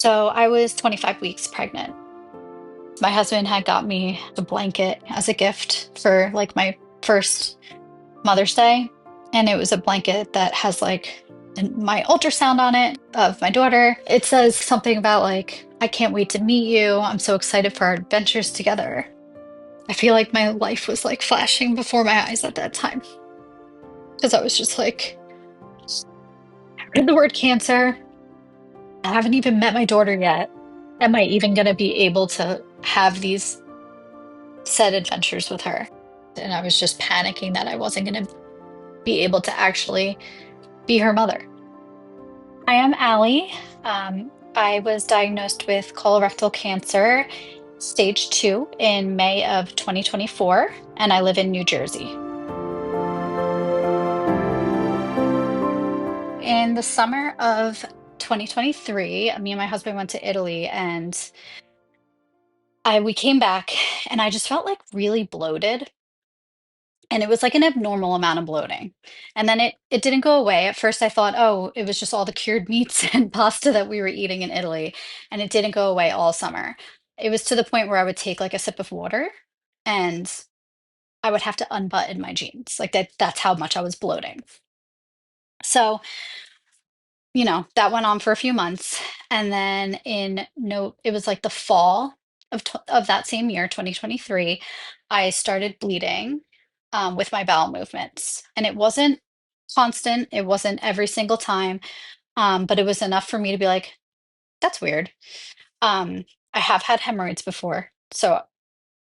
So I was 25 weeks pregnant. My husband had got me a blanket as a gift for like my first Mother's Day. And it was a blanket that has my ultrasound on it of my daughter. It says something about like, I can't wait to meet you. I'm so excited for our adventures together. I feel like my life was like flashing before my eyes at that time because I was just like, I read the word cancer. I haven't even met my daughter yet. Am I even going to be able to have these said adventures with her? And I was just panicking that I wasn't going to be able to actually be her mother. I am Allie. I was diagnosed with colorectal cancer, stage 2, in May of 2024, and I live in New Jersey. In the summer of 2023, me and my husband went to Italy, and we came back, and I just felt like really bloated. And it was like an abnormal amount of bloating. And then it didn't go away. At first I thought, oh, it was just all the cured meats and pasta that we were eating in Italy. And it didn't go away all summer. It was to the point where I would take like a sip of water and I would have to unbutton my jeans. Like that's how much I was bloating. So, that went on for a few months. And then it was like the fall of that same year, 2023, I started bleeding with my bowel movements. And it wasn't constant, it wasn't every single time, but it was enough for me to be like, that's weird. Um, I have had hemorrhoids before. So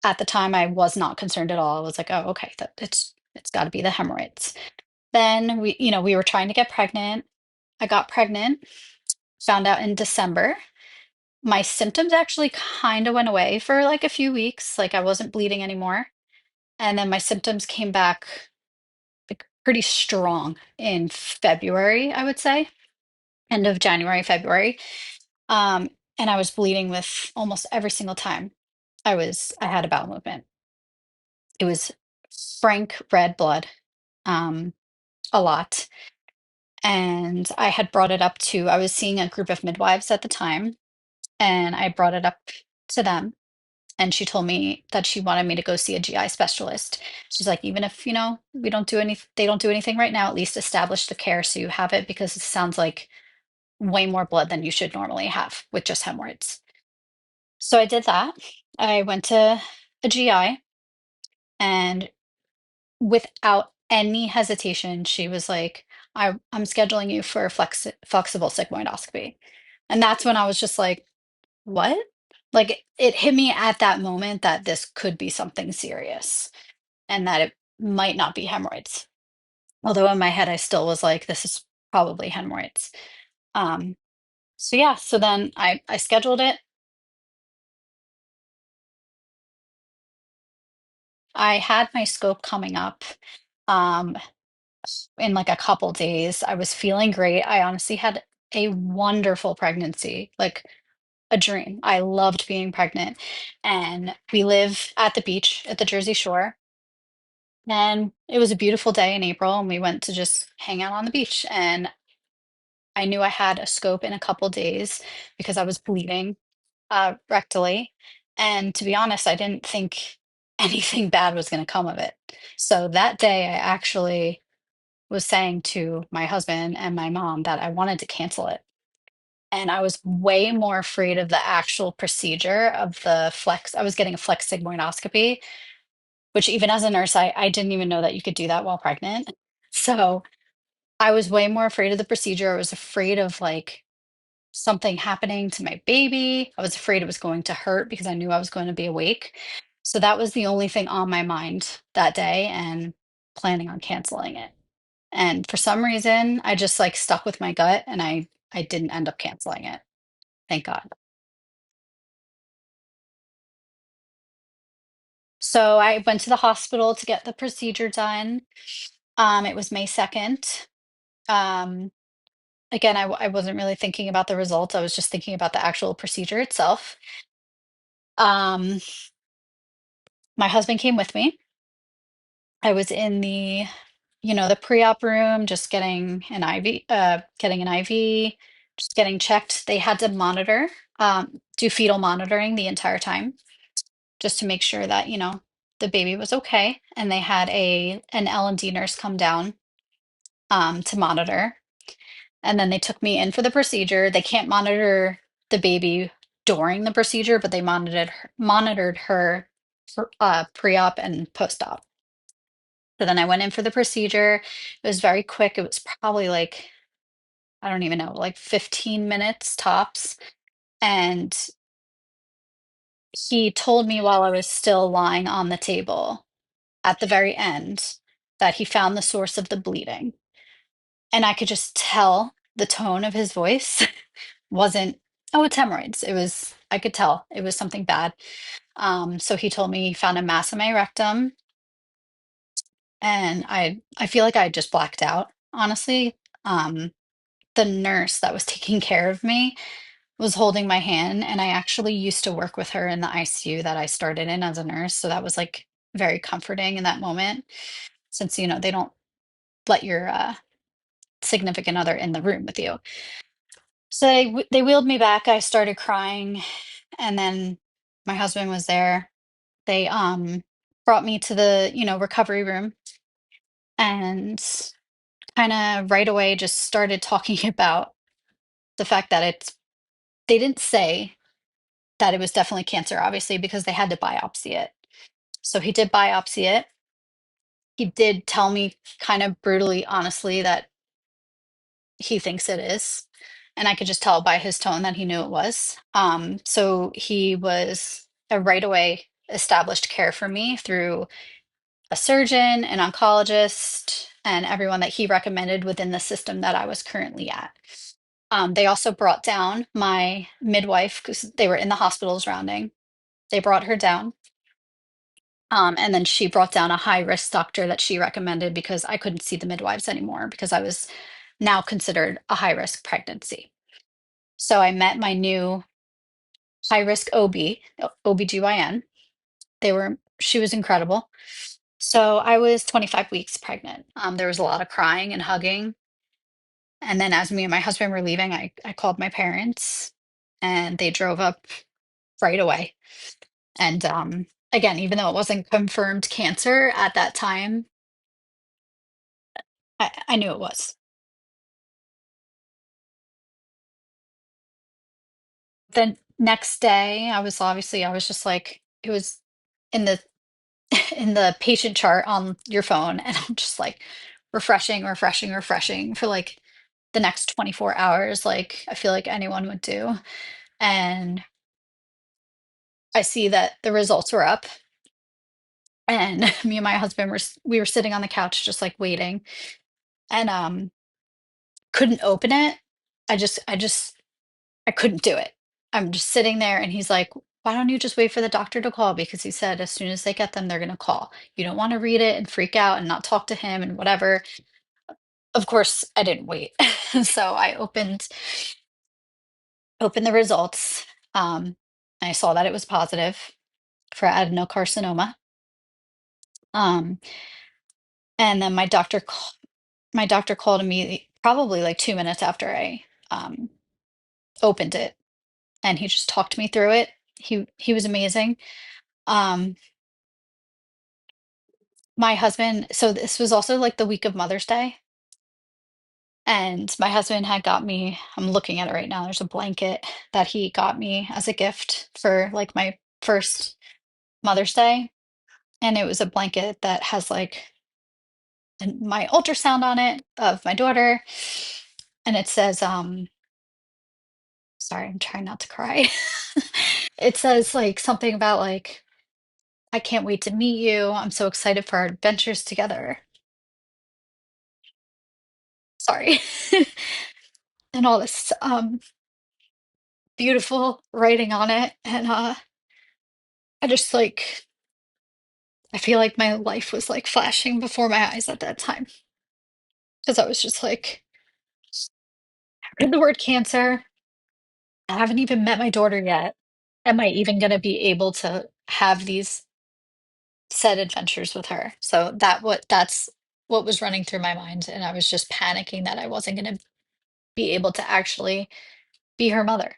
at the time, I was not concerned at all. I was like, oh, okay, it's got to be the hemorrhoids. Then we were trying to get pregnant. I got pregnant, found out in December. My symptoms actually kind of went away for like a few weeks. Like I wasn't bleeding anymore. And then my symptoms came back like pretty strong in February, I would say, end of January, February. Um, and I was bleeding with almost every single time I had a bowel movement. It was frank red blood, um, a lot. And I was seeing a group of midwives at the time, and I brought it up to them. And she told me that she wanted me to go see a GI specialist. She's like, even if, they don't do anything right now, at least establish the care so you have it because it sounds like way more blood than you should normally have with just hemorrhoids. So I did that. I went to a GI, and without any hesitation, she was like, I'm scheduling you for a flexible sigmoidoscopy. And that's when I was just like, what? Like it hit me at that moment that this could be something serious and that it might not be hemorrhoids. Although in my head, I still was like, this is probably hemorrhoids. Um, so yeah, so then I scheduled it. I had my scope coming up um, in like a couple days. I was feeling great. I honestly had a wonderful pregnancy, like a dream. I loved being pregnant. And we live at the beach at the Jersey Shore. And it was a beautiful day in April, and we went to just hang out on the beach. And I knew I had a scope in a couple days because I was bleeding rectally. And to be honest, I didn't think anything bad was going to come of it. So that day, I actually was saying to my husband and my mom that I wanted to cancel it. And I was way more afraid of the actual procedure of the flex. I was getting a flex sigmoidoscopy, which even as a nurse, I didn't even know that you could do that while pregnant. So I was way more afraid of the procedure. I was afraid of like something happening to my baby. I was afraid it was going to hurt because I knew I was going to be awake. So that was the only thing on my mind that day and planning on canceling it. And for some reason, I just like stuck with my gut and I didn't end up canceling it. Thank God. So I went to the hospital to get the procedure done. It was May 2nd. Um, Again, I wasn't really thinking about the results. I was just thinking about the actual procedure itself. Um, my husband came with me. I was in the pre-op room, just getting an IV, just getting checked. They had to monitor, do fetal monitoring the entire time, just to make sure that, the baby was okay. And they had an L&D nurse come down to monitor. And then they took me in for the procedure. They can't monitor the baby during the procedure, but they monitored her for, pre-op and post-op. So then I went in for the procedure. It was very quick. It was probably like, I don't even know, like 15 minutes tops. And he told me while I was still lying on the table at the very end that he found the source of the bleeding. And I could just tell the tone of his voice wasn't, oh, it's hemorrhoids. I could tell it was something bad. So he told me he found a mass in my rectum, and I feel like I just blacked out, honestly. Um, the nurse that was taking care of me was holding my hand, and I actually used to work with her in the ICU that I started in as a nurse. So that was like very comforting in that moment, since they don't let your significant other in the room with you. So they wheeled me back. I started crying, and then my husband was there. They brought me to the recovery room, and kind of right away just started talking about the fact that they didn't say that it was definitely cancer, obviously, because they had to biopsy it. So he did biopsy it. He did tell me kind of brutally, honestly, that he thinks it is. And I could just tell by his tone that he knew it was. So he was right away established care for me through a surgeon, an oncologist, and everyone that he recommended within the system that I was currently at. They also brought down my midwife because they were in the hospital's rounding. They brought her down. And then she brought down a high risk doctor that she recommended because I couldn't see the midwives anymore because I was now considered a high risk pregnancy. So I met my new high risk OBGYN. She was incredible. So I was 25 weeks pregnant. There was a lot of crying and hugging. And then as me and my husband were leaving, I called my parents, and they drove up right away. And again, even though it wasn't confirmed cancer at that time, I knew it was. The next day, I was just like, it was in the in the patient chart on your phone, and I'm just like refreshing, refreshing, refreshing for like the next 24 hours, like I feel like anyone would do. And I see that the results were up, and me and my husband we were sitting on the couch just like waiting, and couldn't open it. I couldn't do it. I'm just sitting there, and he's like, why don't you just wait for the doctor to call? Because he said as soon as they get them, they're going to call. You don't want to read it and freak out and not talk to him and whatever. Of course, I didn't wait. So I opened the results. I saw that it was positive for adenocarcinoma. Um, and then my doctor called me probably like 2 minutes after I um, opened it, and he just talked me through it. He was amazing. Um, my husband, so this was also like the week of Mother's Day, and my husband had got me. I'm looking at it right now. There's a blanket that he got me as a gift for like my first Mother's Day, and it was a blanket that has like my ultrasound on it of my daughter, and it says sorry, I'm trying not to cry. It says like something about like, I can't wait to meet you. I'm so excited for our adventures together. Sorry. And all this beautiful writing on it. And I just like I feel like my life was like flashing before my eyes at that time. Because I was just like, I read the word cancer. I haven't even met my daughter yet. Am I even gonna be able to have these said adventures with her? So that's what was running through my mind. And I was just panicking that I wasn't gonna be able to actually be her mother.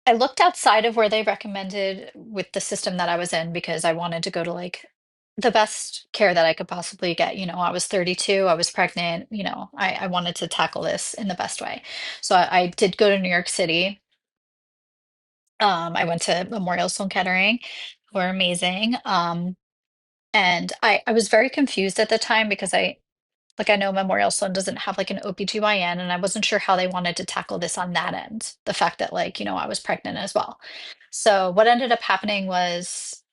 I looked outside of where they recommended with the system that I was in because I wanted to go to like the best care that I could possibly get. I was 32, I was pregnant, I wanted to tackle this in the best way. So I did go to New York City. I went to Memorial Sloan Kettering, who are amazing. And I was very confused at the time because I know Memorial Sloan doesn't have like an OBGYN, and I wasn't sure how they wanted to tackle this on that end. The fact that I was pregnant as well. So what ended up happening was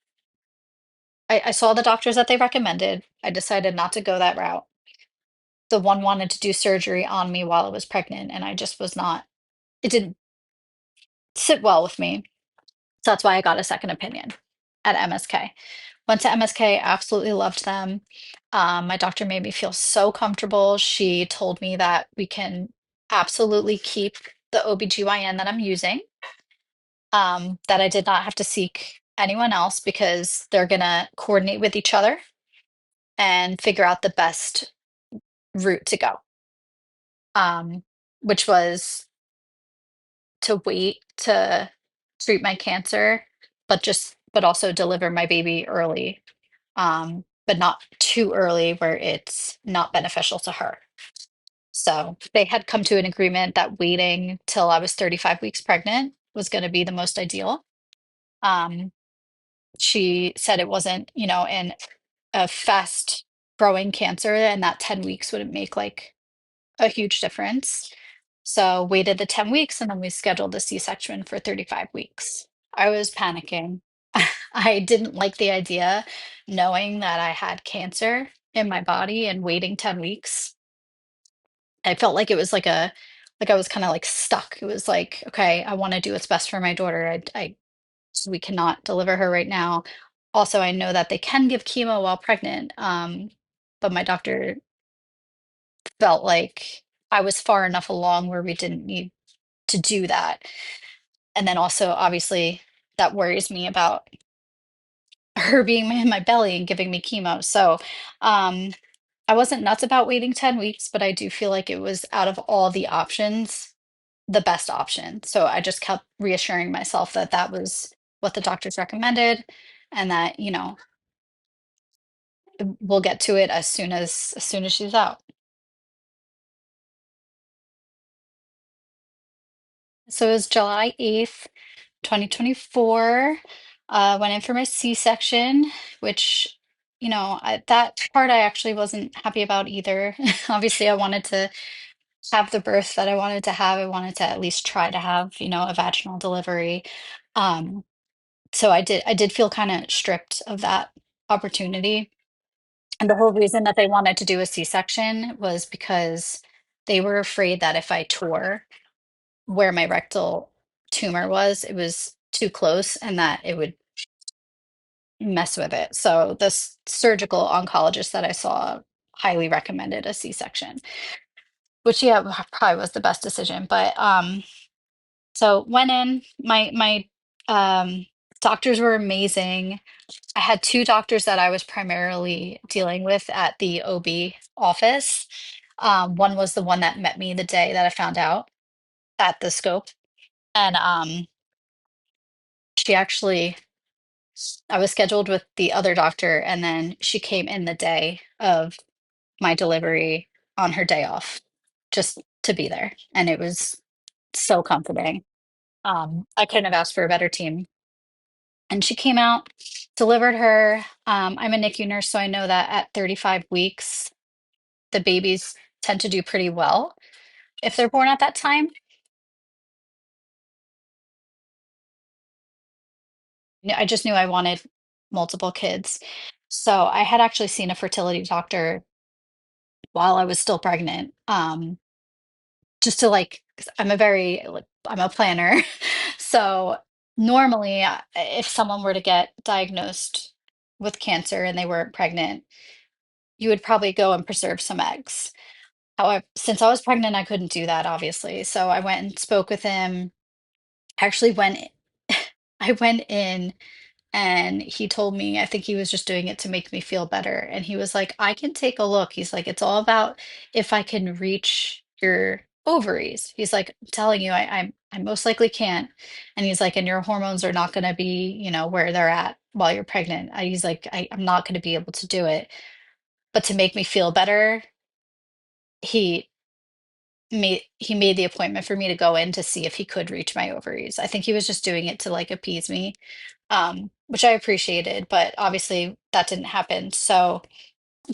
I saw the doctors that they recommended. I decided not to go that route. The one wanted to do surgery on me while I was pregnant, and I just was not, it didn't sit well with me. So that's why I got a second opinion at MSK. Went to MSK, absolutely loved them. My doctor made me feel so comfortable. She told me that we can absolutely keep the OBGYN that I'm using, that I did not have to seek anyone else because they're going to coordinate with each other and figure out the best route to go, um, which was to wait to treat my cancer, but also deliver my baby early, but not too early where it's not beneficial to her. So they had come to an agreement that waiting till I was 35 weeks pregnant was going to be the most ideal. Um, she said it wasn't, in a fast growing cancer, and that 10 weeks wouldn't make like a huge difference. So waited the 10 weeks and then we scheduled the C-section for 35 weeks. I was panicking. I didn't like the idea knowing that I had cancer in my body and waiting 10 weeks. I felt like it was like I was kind of like stuck. It was like, okay, I want to do what's best for my daughter. So we cannot deliver her right now. Also, I know that they can give chemo while pregnant. But my doctor felt like I was far enough along where we didn't need to do that. And then also, obviously, that worries me about her being in my belly and giving me chemo. So, um, I wasn't nuts about waiting 10 weeks, but I do feel like it was out of all the options, the best option. So I just kept reassuring myself that that was what the doctors recommended and that, we'll get to it as soon as she's out. So it was July 8th, 2024. Went in for my C-section, which, that part I actually wasn't happy about either. Obviously, I wanted to have the birth that I wanted to have. I wanted to at least try to have, a vaginal delivery. Um, so I did feel kind of stripped of that opportunity. And the whole reason that they wanted to do a C-section was because they were afraid that if I tore where my rectal tumor was, it was too close and that it would mess with it. So this surgical oncologist that I saw highly recommended a C-section, which yeah, probably was the best decision. But so went in, my doctors were amazing. I had two doctors that I was primarily dealing with at the OB office. One was the one that met me the day that I found out at the scope. And she actually I was scheduled with the other doctor, and then she came in the day of my delivery on her day off just to be there. And it was so comforting. I couldn't have asked for a better team. And she came out, delivered her. I'm a NICU nurse, so I know that at 35 weeks, the babies tend to do pretty well if they're born at that time. I just knew I wanted multiple kids. So I had actually seen a fertility doctor while I was still pregnant. Just to like, 'cause I'm a planner. So normally, if someone were to get diagnosed with cancer and they weren't pregnant, you would probably go and preserve some eggs. However, since I was pregnant, I couldn't do that, obviously. So I went and spoke with him. I actually went, I went in And he told me, I think he was just doing it to make me feel better. And he was like, I can take a look. He's like, it's all about if I can reach your ovaries. He's like, I'm telling you, I most likely can't. And he's like, and your hormones are not going to be, where they're at while you're pregnant. He's like, I'm not going to be able to do it. But to make me feel better, he he made the appointment for me to go in to see if he could reach my ovaries. I think he was just doing it to like appease me, which I appreciated, but obviously that didn't happen. So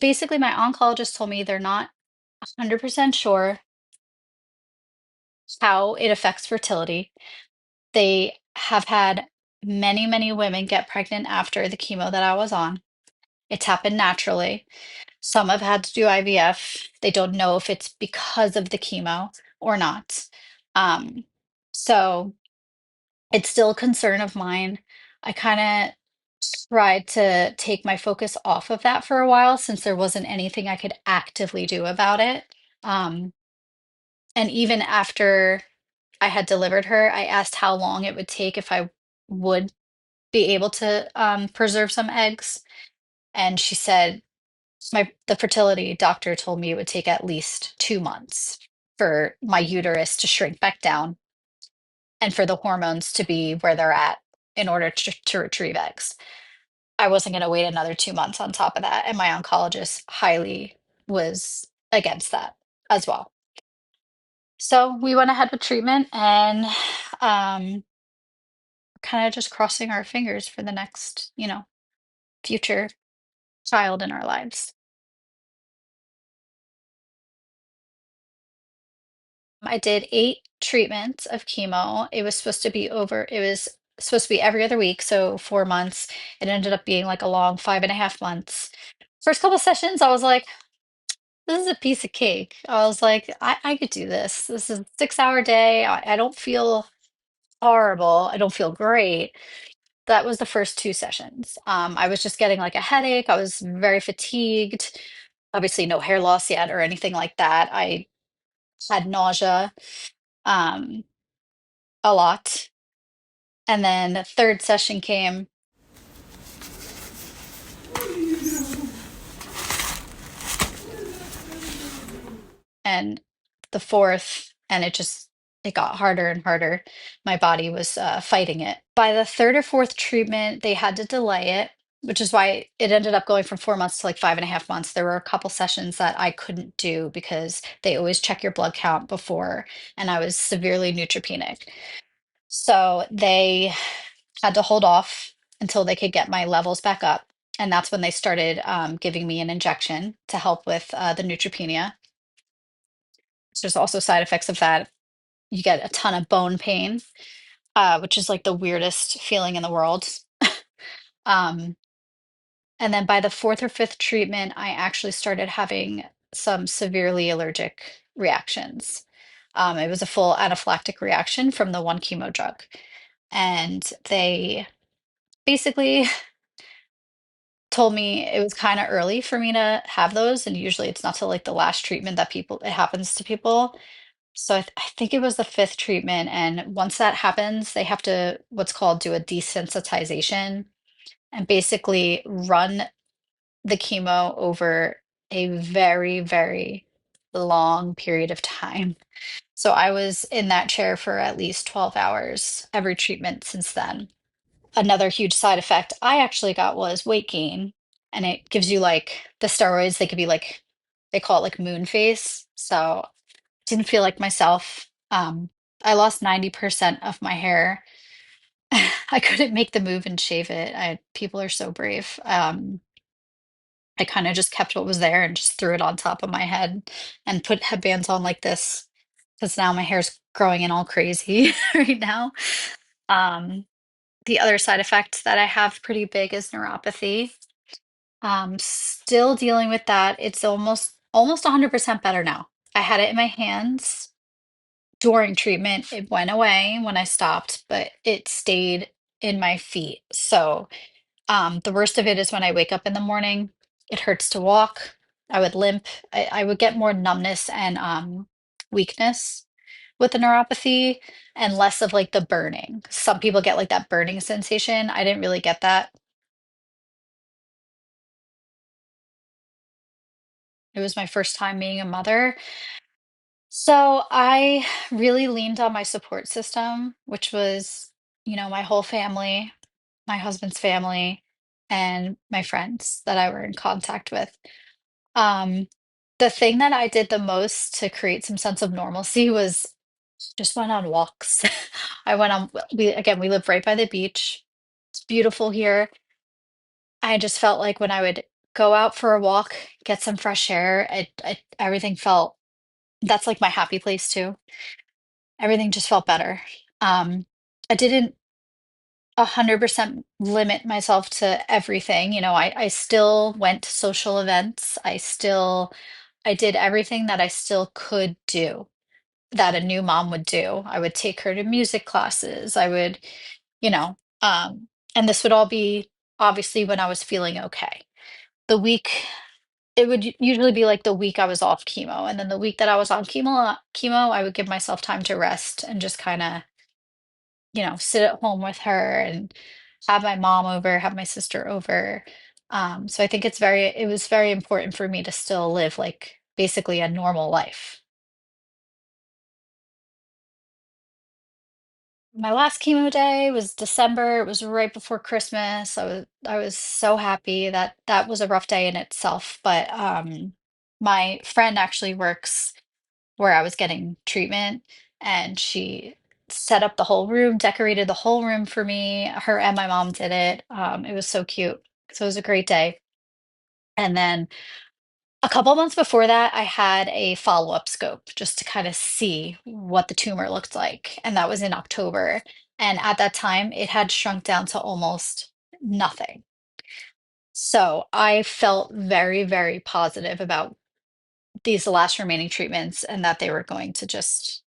basically, my oncologist told me they're not 100% sure how it affects fertility. They have had many, many women get pregnant after the chemo that I was on. It's happened naturally. Some have had to do IVF. They don't know if it's because of the chemo or not. Um, so it's still a concern of mine. I kind of tried to take my focus off of that for a while since there wasn't anything I could actively do about it. Um, and even after I had delivered her, I asked how long it would take if I would be able to preserve some eggs. And she said, the fertility doctor told me it would take at least 2 months for my uterus to shrink back down and for the hormones to be where they're at in order to retrieve eggs. I wasn't going to wait another 2 months on top of that. And my oncologist highly was against that as well. So we went ahead with treatment and kind of just crossing our fingers for the next, future child in our lives. I did 8 treatments of chemo. It was supposed to be every other week, so 4 months. It ended up being like a long 5.5 months. First couple sessions, I was like, this is a piece of cake. I was like, I could do this. This is a 6 hour day. I don't feel horrible. I don't feel great. That was the first 2 sessions. I was just getting like a headache. I was very fatigued. Obviously, no hair loss yet or anything like that. I had nausea um, a lot. And then the third session came and the fourth, and it got harder and harder. My body was fighting it. By the third or fourth treatment, they had to delay it, which is why it ended up going from 4 months to like 5.5 months. There were a couple sessions that I couldn't do because they always check your blood count before, and I was severely neutropenic. So they had to hold off until they could get my levels back up. And that's when they started giving me an injection to help with the neutropenia. So there's also side effects of that. You get a ton of bone pain, which is like the weirdest feeling in the world. Um, and then by the fourth or fifth treatment, I actually started having some severely allergic reactions. It was a full anaphylactic reaction from the one chemo drug. And they basically told me it was kind of early for me to have those. And usually it's not till like the last treatment that it happens to people. So I think it was the fifth treatment, and once that happens, they have to what's called do a desensitization and basically run the chemo over a very, very long period of time. So I was in that chair for at least 12 hours every treatment since then. Another huge side effect I actually got was weight gain, and it gives you like the steroids, they could be like they call it like moon face. So didn't feel like myself. I lost 90% of my hair. I couldn't make the move and shave it. People are so brave. I kind of just kept what was there and just threw it on top of my head and put headbands on like this because now my hair's growing in all crazy right now. Um, the other side effect that I have pretty big is neuropathy. Still dealing with that. It's almost 100% better now. I had it in my hands during treatment. It went away when I stopped, but it stayed in my feet. So, the worst of it is when I wake up in the morning, it hurts to walk. I would limp. I would get more numbness and weakness. with the neuropathy and less of like the burning. Some people get like that burning sensation. I didn't really get that. It was my first time being a mother. So I really leaned on my support system, which was, my whole family, my husband's family, and my friends that I were in contact with. Um, the thing that I did the most to create some sense of normalcy was just went on walks. I went on, we live right by the beach. It's beautiful here. I just felt like when I would go out for a walk, get some fresh air, everything felt, that's like my happy place too. Everything just felt better. I didn't 100% limit myself to everything. I still went to social events. I did everything that I still could do that a new mom would do. I would take her to music classes. I would, you know, and this would all be obviously when I was feeling okay. The week, it would usually be like the week I was off chemo. And then the week that I was on chemo, I would give myself time to rest and just kind of, sit at home with her and have my mom over, have my sister over. So I think it was very important for me to still live like basically a normal life. My last chemo day was December. It was right before Christmas. I was so happy that that was a rough day in itself. But my friend actually works where I was getting treatment, and she set up the whole room, decorated the whole room for me. Her and my mom did it. It was so cute. So it was a great day. And then a couple months before that, I had a follow-up scope just to kind of see what the tumor looked like. And that was in October. And at that time, it had shrunk down to almost nothing. So I felt very, very positive about these last remaining treatments and that they were going to just,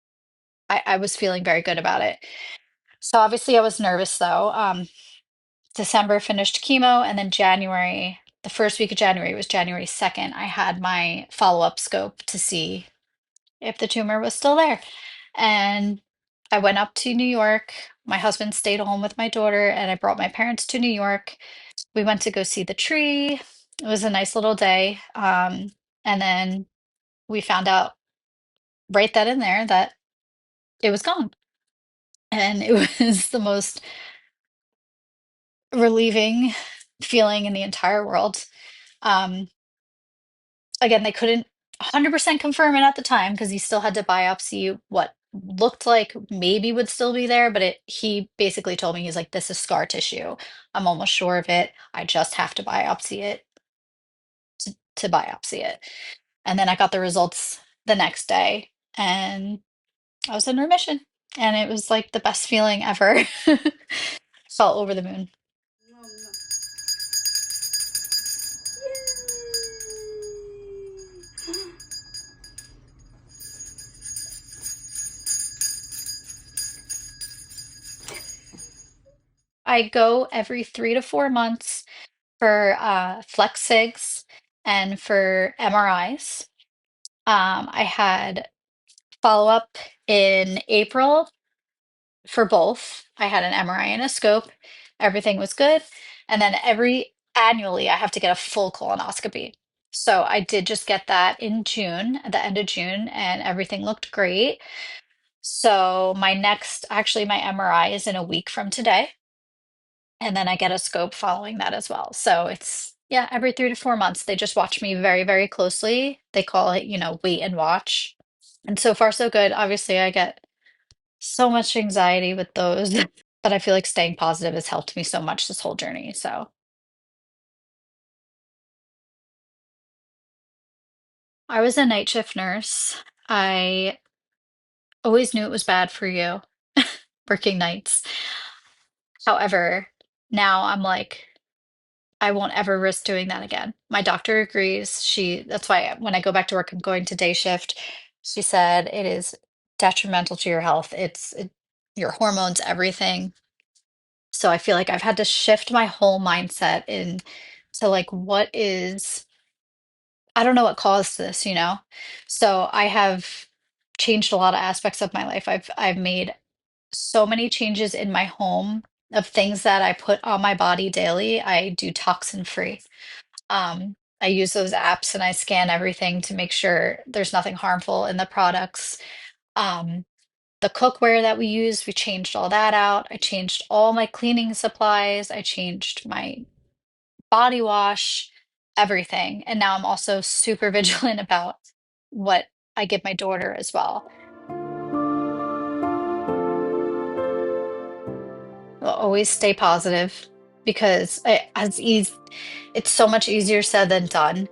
I was feeling very good about it. So obviously, I was nervous though. December finished chemo, and then January, the first week of January was January 2nd. I had my follow-up scope to see if the tumor was still there. And I went up to New York. My husband stayed home with my daughter, and I brought my parents to New York. We went to go see the tree. It was a nice little day. And then we found out right then and there that it was gone. And it was the most relieving feeling in the entire world. Um, Again, they couldn't 100% confirm it at the time because he still had to biopsy what looked like maybe would still be there, but he basically told me, he's like, this is scar tissue. I'm almost sure of it. I just have to biopsy it to biopsy it. And then I got the results the next day, and I was in remission. And it was like the best feeling ever. Felt over the moon. I go every 3 to 4 months for flex SIGs and for MRIs. I had follow up in April for both. I had an MRI and a scope. Everything was good. And then every annually, I have to get a full colonoscopy. So I did just get that in June, at the end of June, and everything looked great. So actually, my MRI is in a week from today. And then I get a scope following that as well. So it's, yeah, every 3 to 4 months, they just watch me very, very closely. They call it, wait and watch. And so far, so good. Obviously, I get so much anxiety with those, but I feel like staying positive has helped me so much this whole journey. So I was a night shift nurse. I always knew it was bad for you working nights. However, now I'm like, I won't ever risk doing that again. My doctor agrees. That's why when I go back to work, I'm going to day shift. She said it is detrimental to your health. Your hormones, everything. So I feel like I've had to shift my whole mindset in to like I don't know what caused this. So I have changed a lot of aspects of my life. I've made so many changes in my home of things that I put on my body daily. I do toxin free. I use those apps and I scan everything to make sure there's nothing harmful in the products. Um, the cookware that we use, we changed all that out. I changed all my cleaning supplies. I changed my body wash, everything. And now I'm also super vigilant about what I give my daughter as well. I'll always stay positive because it's so much easier said than done.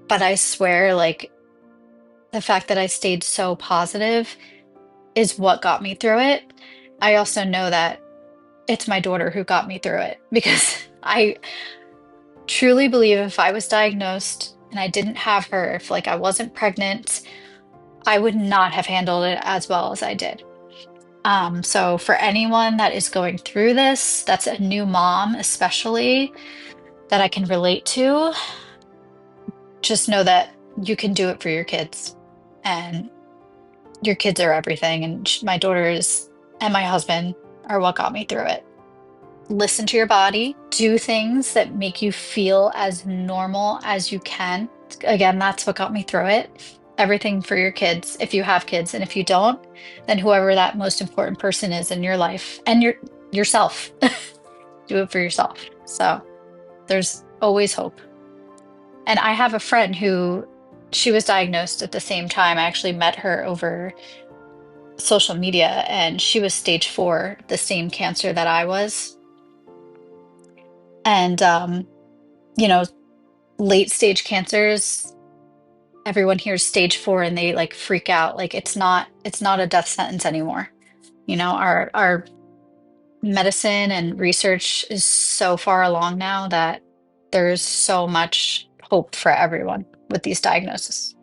But I swear, like the fact that I stayed so positive is what got me through it. I also know that it's my daughter who got me through it because I truly believe if I was diagnosed and I didn't have her, if like I wasn't pregnant, I would not have handled it as well as I did. So for anyone that is going through this, that's a new mom, especially that I can relate to, just know that you can do it for your kids. And your kids are everything. And my daughters and my husband are what got me through it. Listen to your body, do things that make you feel as normal as you can. Again, that's what got me through it. Everything for your kids, if you have kids, and if you don't, then whoever that most important person is in your life and yourself, do it for yourself. So there's always hope. And I have a friend who she was diagnosed at the same time. I actually met her over social media and she was stage 4, the same cancer that I was. And you know, late stage cancers, everyone hears stage 4 and they like freak out. Like it's not a death sentence anymore. Our medicine and research is so far along now that there's so much hope for everyone with these diagnoses.